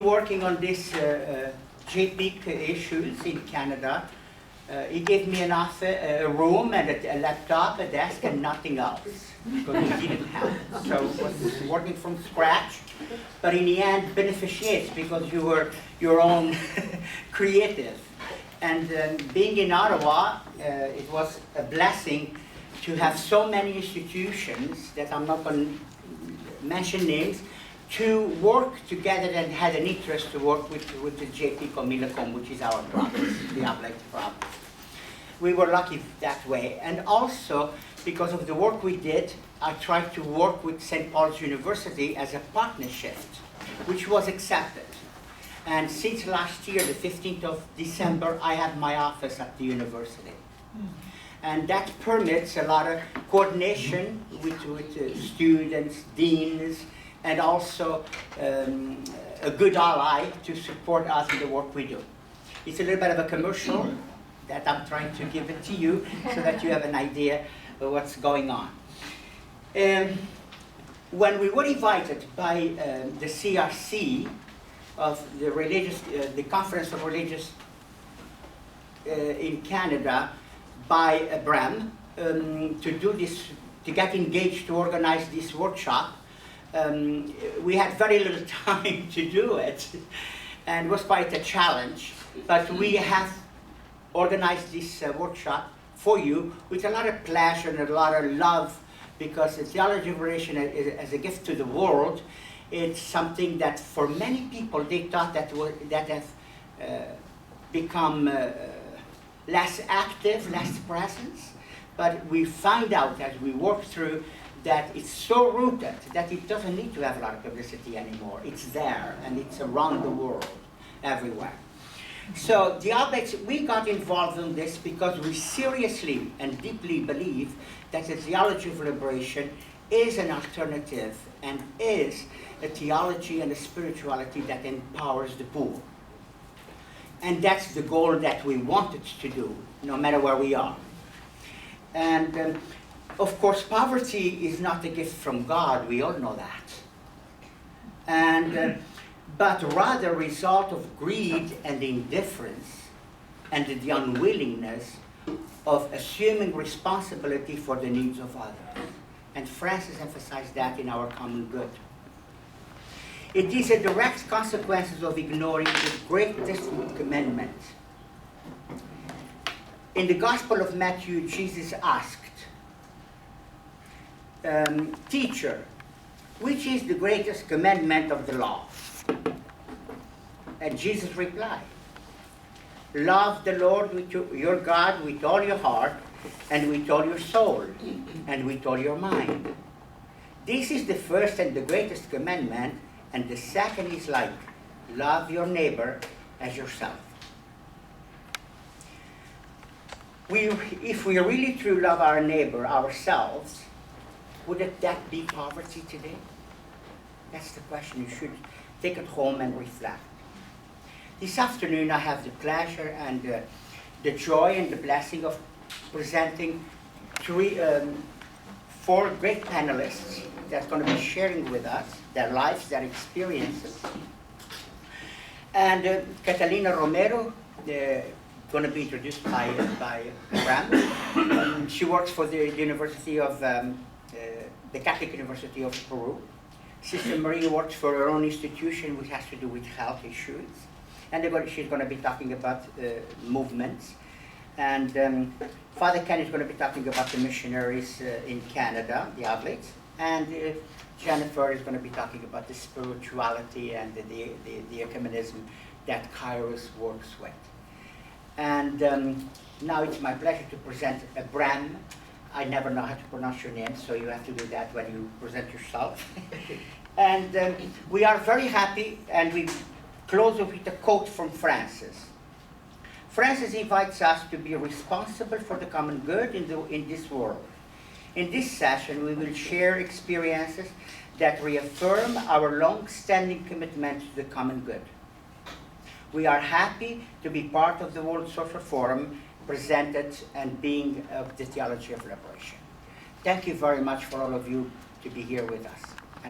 Working on this JPEG issues in Canada. He gave me a room and a laptop, a desk, and nothing else, because he didn't have it. So I was working from scratch, but in the end beneficiates, because you were your own creative. And being in Ottawa, it was a blessing to have so many institutions that I'm not going to mention names, to work together and had an interest to work with the JP Comilacom, which is our province, the Oblate province. We were lucky that way. And also, because of the work we did, I tried to work with St. Paul's University as a partnership, which was accepted. And since last year, the 15th of December, I have my office at the university. And that permits a lot of coordination with students, deans, and also a good ally to support us in the work we do. It's a little bit of a commercial that I'm trying to give it to you so that you have an idea of what's going on. When we were invited by the CRC of the Conference of Religious in Canada by Bram to do this, to get engaged to organize this workshop, we had very little time to do it, and it was quite a challenge. But we have organized this workshop for you with a lot of pleasure and a lot of love, because the theology of liberation as a gift to the world, it's something that for many people they thought that have become less active, less presence. But we find out as we work through that it's so rooted that it doesn't need to have a lot of publicity anymore. It's there, and it's around the world, everywhere. So the Oblates, we got involved in this because we seriously and deeply believe that the theology of liberation is an alternative and is a theology and a spirituality that empowers the poor. And that's the goal that we wanted to do, no matter where we are. And of course, poverty is not a gift from God. We all know that. And but rather a result of greed and indifference and the unwillingness of assuming responsibility for the needs of others. And Francis emphasized that in Our Common Good. It is a direct consequence of ignoring the greatest commandment. In the Gospel of Matthew, Jesus asked, Teacher, which is the greatest commandment of the law? And Jesus replied, love the Lord your God with all your heart, and with all your soul, and with all your mind. This is the first and the greatest commandment, and the second is like, love your neighbor as yourself. If we really truly love our neighbor, ourselves, wouldn't that be poverty today? That's the question. You should take it home and reflect. This afternoon I have the pleasure and the joy and the blessing of presenting four great panelists that's going to be sharing with us their lives, their experiences. And Catalina Romero, going to be introduced by Bram. She works for the University of the Catholic University of Peru. Sister Marie works for her own institution, which has to do with health issues. And she's going to be talking about movements. And Father Ken is going to be talking about the missionaries in Canada, the Oblates. And Jennifer is going to be talking about the spirituality and the ecumenism that Kairos works with. And now it's my pleasure to present Bram. I never know how to pronounce your name, so you have to do that when you present yourself. And we are very happy, and we close with a quote from Francis. Francis invites us to be responsible for the common good in this world. In this session, we will share experiences that reaffirm our long-standing commitment to the common good. We are happy to be part of the World Social Forum presented and being of the theology of liberation. Thank you very much for all of you to be here with us.